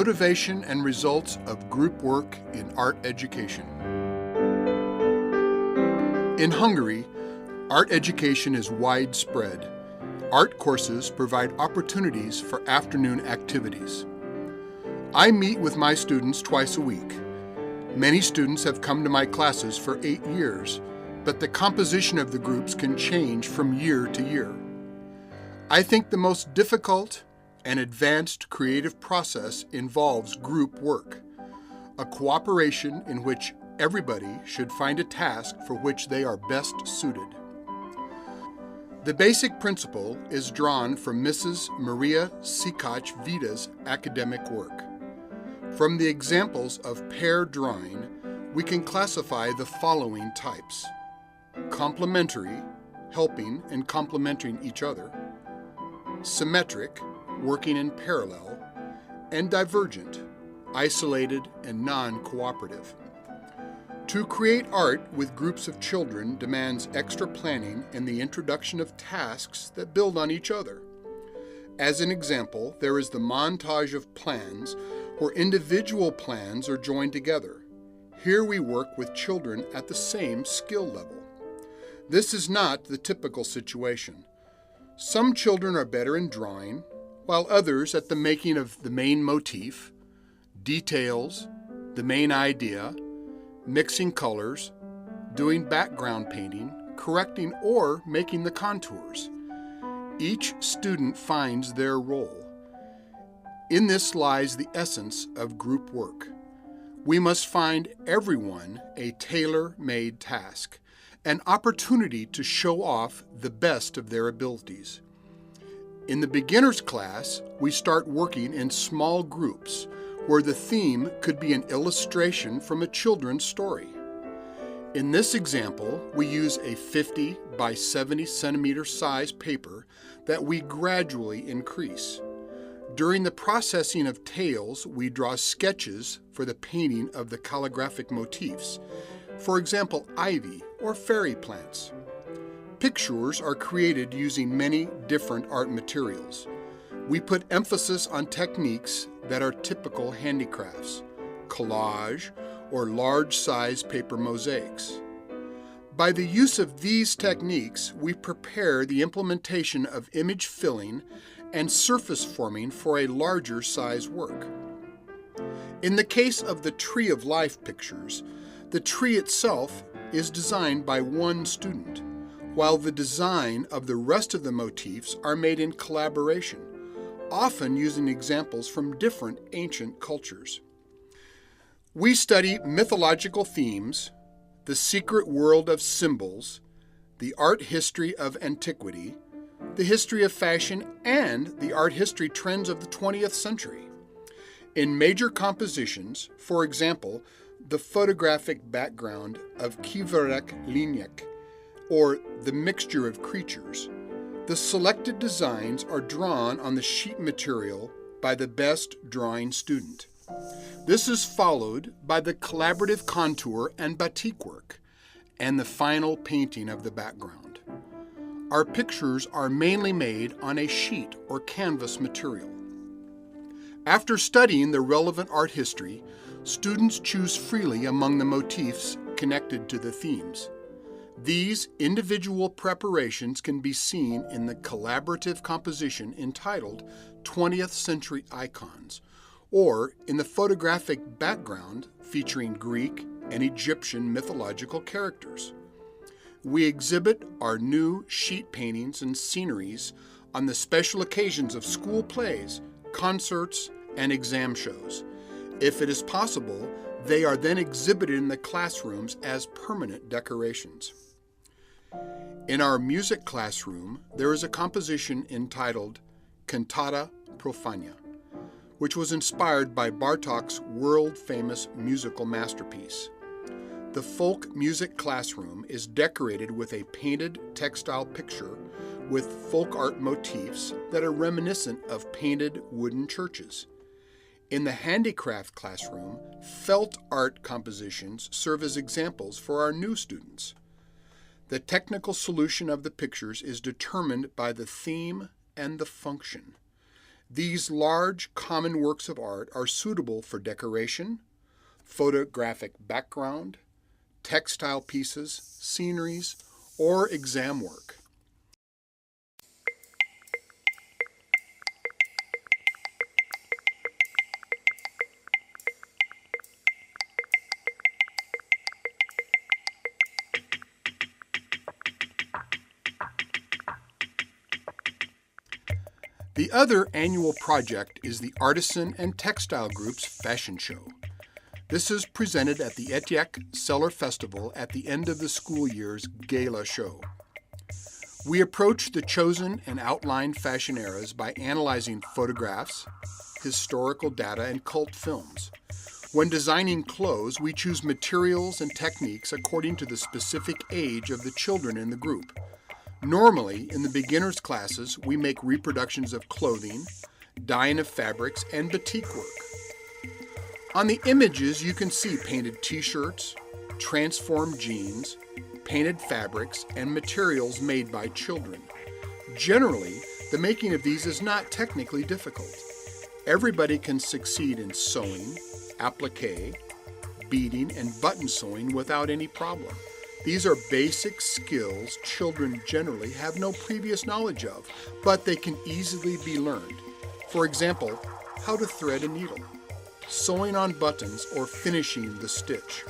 Motivation and results of group work in art education. In Hungary, art education is widespread. Art courses provide opportunities for afternoon activities. I meet with my students twice a week. Many students have come to my classes for 8 years, but the composition of the groups can change from year to year. I think the most difficult and advanced creative process involves group work, a cooperation in which everybody should find a task for which they are best suited. The basic principle is drawn from Mrs. Maria Sikach-Vida's academic work. From the examples of pair drawing, we can classify the following types: complementary, helping and complementing each other; symmetric, working in parallel; and divergent, isolated and non-cooperative. To create art with groups of children demands extra planning and the introduction of tasks that build on each other. As an example, there is the montage of plans where individual plans are joined together. Here we work with children at the same skill level. This is not the typical situation. Some children are better in drawing, while others at the making of the main motif, details, the main idea, mixing colors, doing background painting, correcting or making the contours. Each student finds their role. In this lies the essence of group work. We must find everyone a tailor-made task, an opportunity to show off the best of their abilities. In the beginner's class, we start working in small groups where the theme could be an illustration from a children's story. In this example, we use a 50 by 70 centimeter size paper that we gradually increase. During the processing of tails, we draw sketches for the painting of the calligraphic motifs, for example, ivy or fairy plants. Pictures are created using many different art materials. We put emphasis on techniques that are typical handicrafts, collage, or large-size paper mosaics. By the use of these techniques, we prepare the implementation of image filling and surface forming for a larger size work. In the case of the Tree of Life pictures, the tree itself is designed by one student, while the design of the rest of the motifs are made in collaboration, often using examples from different ancient cultures. We study mythological themes, the secret world of symbols, the art history of antiquity, the history of fashion, and the art history trends of the 20th century. In major compositions, for example, the photographic background of Képekről, or the mixture of creatures, the selected designs are drawn on the sheet material by the best drawing student. This is followed by the collaborative contour and batik work, and the final painting of the background. Our pictures are mainly made on a sheet or canvas material. After studying the relevant art history, students choose freely among the motifs connected to the themes. These individual preparations can be seen in the collaborative composition entitled 20th Century Icons, or in the photographic background featuring Greek and Egyptian mythological characters. We exhibit our new sheet paintings and sceneries on the special occasions of school plays, concerts, and exam shows. If it is possible, they are then exhibited in the classrooms as permanent decorations. In our music classroom, there is a composition entitled Cantata Profana, which was inspired by Bartók's world-famous musical masterpiece. The folk music classroom is decorated with a painted textile picture with folk art motifs that are reminiscent of painted wooden churches. In the handicraft classroom, felt art compositions serve as examples for our new students. The technical solution of the pictures is determined by the theme and the function. These large, common works of art are suitable for decoration, photographic background, textile pieces, sceneries, or exam work. The other annual project is the Artisan and Textile Group's Fashion Show. This is presented at the Etiek Cellar Festival at the end of the school year's gala show. We approach the chosen and outlined fashion eras by analyzing photographs, historical data, and cult films. When designing clothes, we choose materials and techniques according to the specific age of the children in the group. Normally, in the beginners classes, we make reproductions of clothing, dyeing of fabrics, and batik work. On the images, you can see painted t-shirts, transformed jeans, painted fabrics, and materials made by children. Generally, the making of these is not technically difficult. Everybody can succeed in sewing, applique, beading, and button sewing without any problem. These are basic skills children generally have no previous knowledge of, but they can easily be learned. For example, how to thread a needle, sewing on buttons, or finishing the stitch.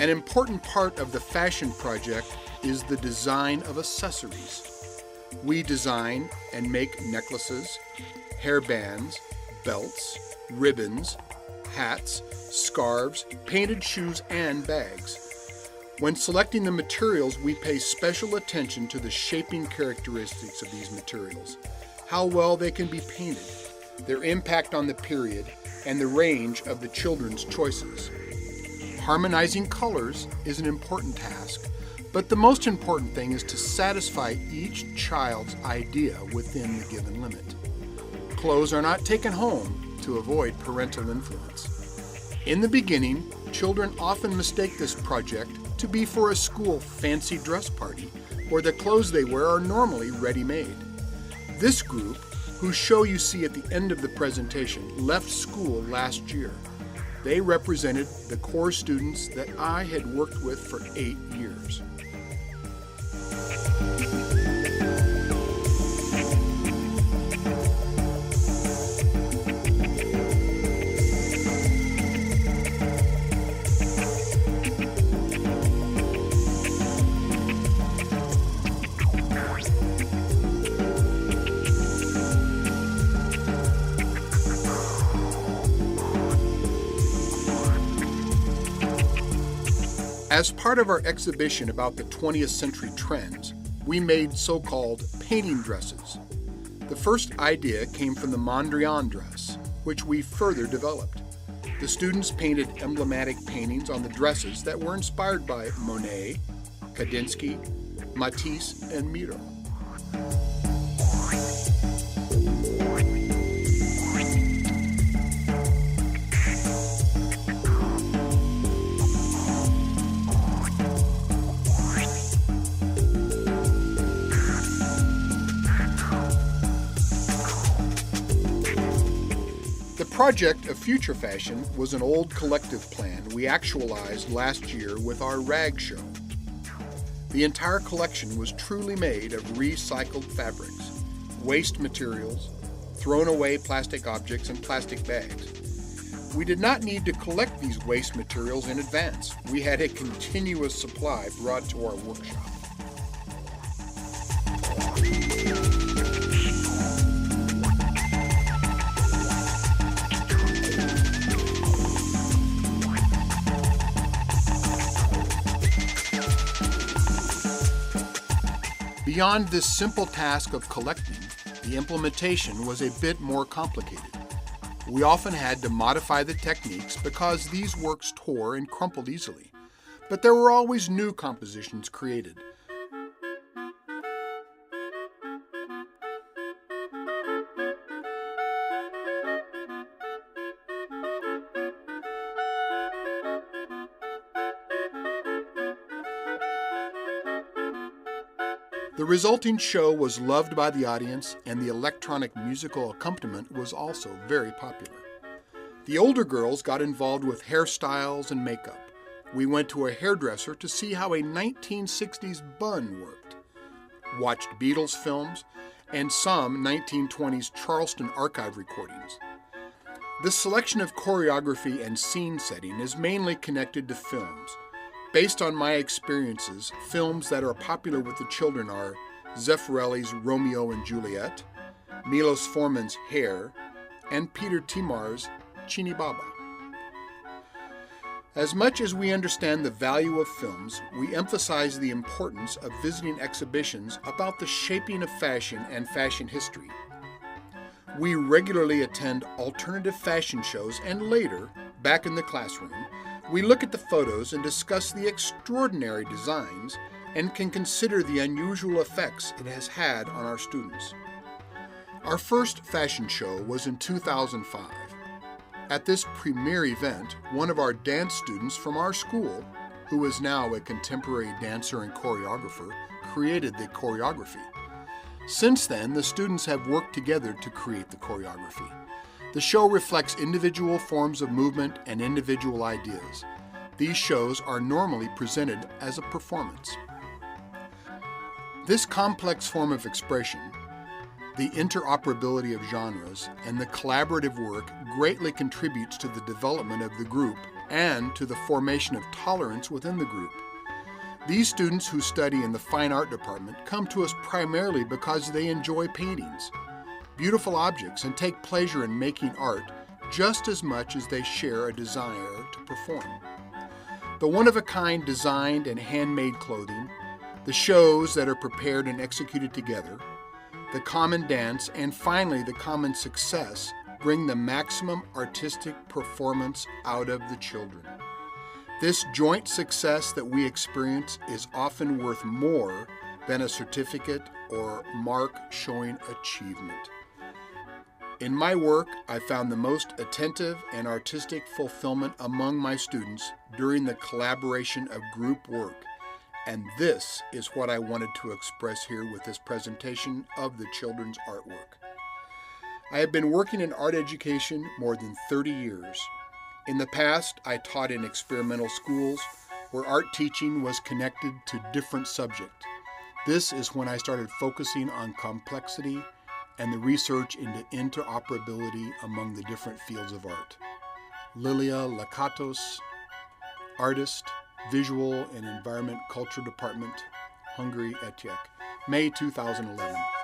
An important part of the fashion project is the design of accessories. We design and make necklaces, hairbands, belts, ribbons, hats, scarves, painted shoes, and bags. When selecting the materials, we pay special attention to the shaping characteristics of these materials, how well they can be painted, their impact on the period, and the range of the children's choices. Harmonizing colors is an important task, but the most important thing is to satisfy each child's idea within the given limit. Clothes are not taken home to avoid parental influence. In the beginning, children often mistake this project to be for a school fancy dress party, where the clothes they wear are normally ready-made. This group, whose show you see at the end of the presentation, left school last year. They represented the core students that I had worked with for 8 years. As part of our exhibition about the 20th century trends, we made so-called painting dresses. The first idea came from the Mondrian dress, which we further developed. The students painted emblematic paintings on the dresses that were inspired by Monet, Kandinsky, Matisse, and Miro. The project of Future Fashion was an old collective plan we actualized last year with our rag show. The entire collection was truly made of recycled fabrics, waste materials, thrown away plastic objects, and plastic bags. We did not need to collect these waste materials in advance. We had a continuous supply brought to our workshop. Beyond this simple task of collecting, the implementation was a bit more complicated. We often had to modify the techniques because these works tore and crumpled easily. but there were always new compositions created. The resulting show was loved by the audience, and the electronic musical accompaniment was also very popular. The older girls got involved with hairstyles and makeup. We went to a hairdresser to see how a 1960s bun worked, watched Beatles films, and some 1920s Charleston archive recordings. This selection of choreography and scene setting is mainly connected to films. Based on my experiences, films that are popular with the children are Zeffirelli's Romeo and Juliet, Milos Forman's Hair, and Peter Timar's Chini Baba. As much as we understand the value of films, we emphasize the importance of visiting exhibitions about the shaping of fashion and fashion history. We regularly attend alternative fashion shows, and later, back in the classroom, we look at the photos and discuss the extraordinary designs and can consider the unusual effects it has had on our students. Our first fashion show was in 2005. At this premier event, one of our dance students from our school, who is now a contemporary dancer and choreographer, created the choreography. Since then, the students have worked together to create the choreography. The show reflects individual forms of movement and individual ideas. These shows are normally presented as a performance. This complex form of expression, the interoperability of genres, and the collaborative work greatly contributes to the development of the group and to the formation of tolerance within the group. These students who study in the fine art department come to us primarily because they enjoy paintings, beautiful objects, and take pleasure in making art just as much as they share a desire to perform. The one-of-a-kind designed and handmade clothing, the shows that are prepared and executed together, the common dance, and finally the common success bring the maximum artistic performance out of the children. This joint success that we experience is often worth more than a certificate or mark showing achievement. In my work, I found the most attentive and artistic fulfillment among my students during the collaboration of group work, and this is what I wanted to express here with this presentation of the children's artwork. I have been working in art education more than 30 years. In the past, I taught in experimental schools where art teaching was connected to different subjects. This is when I started focusing on complexity and the research into interoperability among the different fields of art. Lilia Lakatos, artist, Visual and Environment Culture Department, Hungary, Eredménye, May 2011.